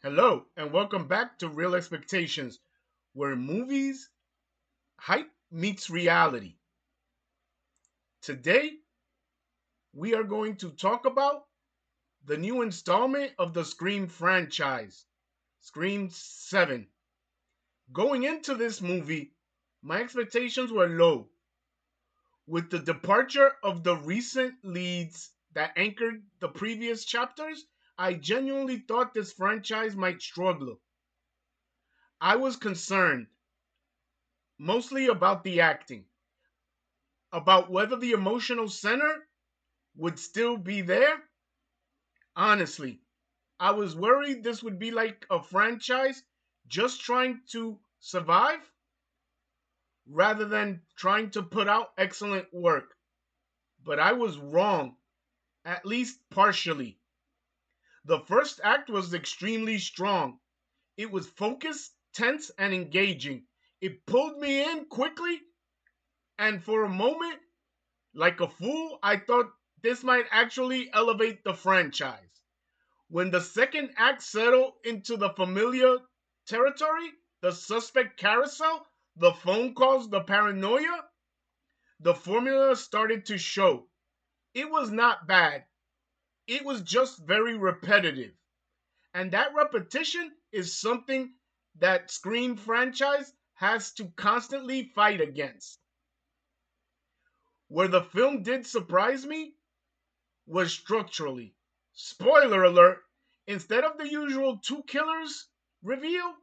Hello, and welcome back to Real Expectations, where movies hype meets reality. Today, we are going to talk about the new installment of the Scream franchise, Scream 7. Going into this movie, my expectations were low. With the departure of the recent leads that anchored the previous chapters, I genuinely thought this franchise might struggle. I was concerned, mostly about the acting, about whether the emotional center would still be there. Honestly, I was worried this would be like a franchise just trying to survive rather than trying to put out excellent work. But I was wrong, at least partially. The first act was extremely strong. It was focused, tense, and engaging. It pulled me in quickly, and for a moment, like a fool, I thought this might actually elevate the franchise. When the second act settled into the familiar territory, the suspect carousel, the phone calls, the paranoia, the formula started to show. It was not bad, it was just very repetitive. And that repetition is something that Scream franchise has to constantly fight against. Where the film did surprise me was structurally. Spoiler alert, instead of the usual two killers reveal,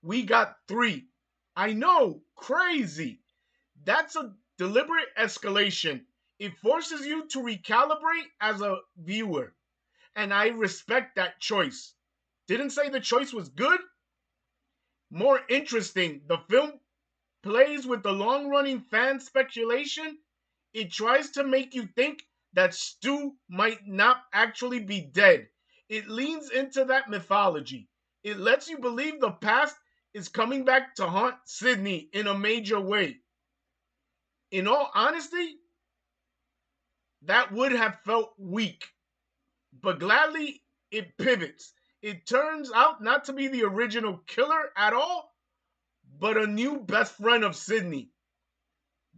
we got three. I know, crazy. That's a deliberate escalation. It forces you to recalibrate as a viewer, and I respect that choice. Didn't say the choice was good. More interesting, the film plays with the long running fan speculation. It tries to make you think that Stu might not actually be dead. It leans into that mythology. It lets you believe the past is coming back to haunt Sydney in a major way. In all honesty, that would have felt weak, but gladly it pivots. It turns out not to be the original killer at all, but a new best friend of Sydney.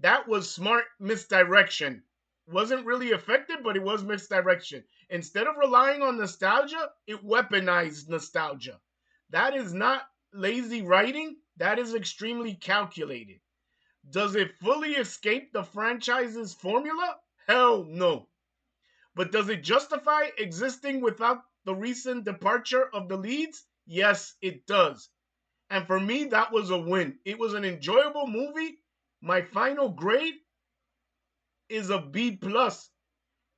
That was smart misdirection. Wasn't really effective, but it was misdirection. Instead of relying on nostalgia, it weaponized nostalgia. That is not lazy writing, that is extremely calculated. Does it fully escape the franchise's formula? Hell no. But does it justify existing without the recent departure of the leads? Yes, it does. And for me, that was a win. It was an enjoyable movie. My final grade is a B plus.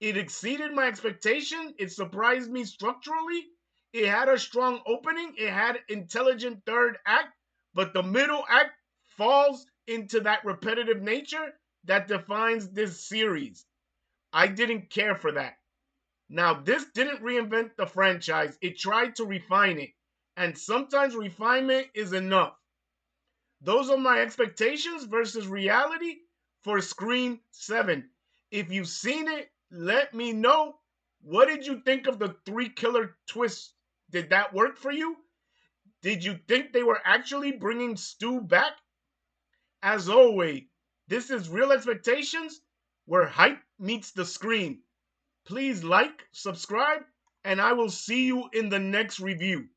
It exceeded my expectation. It surprised me structurally. It had a strong opening. It had intelligent third act, but the middle act falls into that repetitive nature that defines this series. I didn't care for that. Now, this didn't reinvent the franchise. It tried to refine it. And sometimes refinement is enough. Those are my expectations versus reality for Scream 7. If you've seen it, let me know. What did you think of the three killer twists? Did that work for you? Did you think they were actually bringing Stu back? As always, this is Real Expectations, where hype meets the screen. Please like, subscribe, and I will see you in the next review.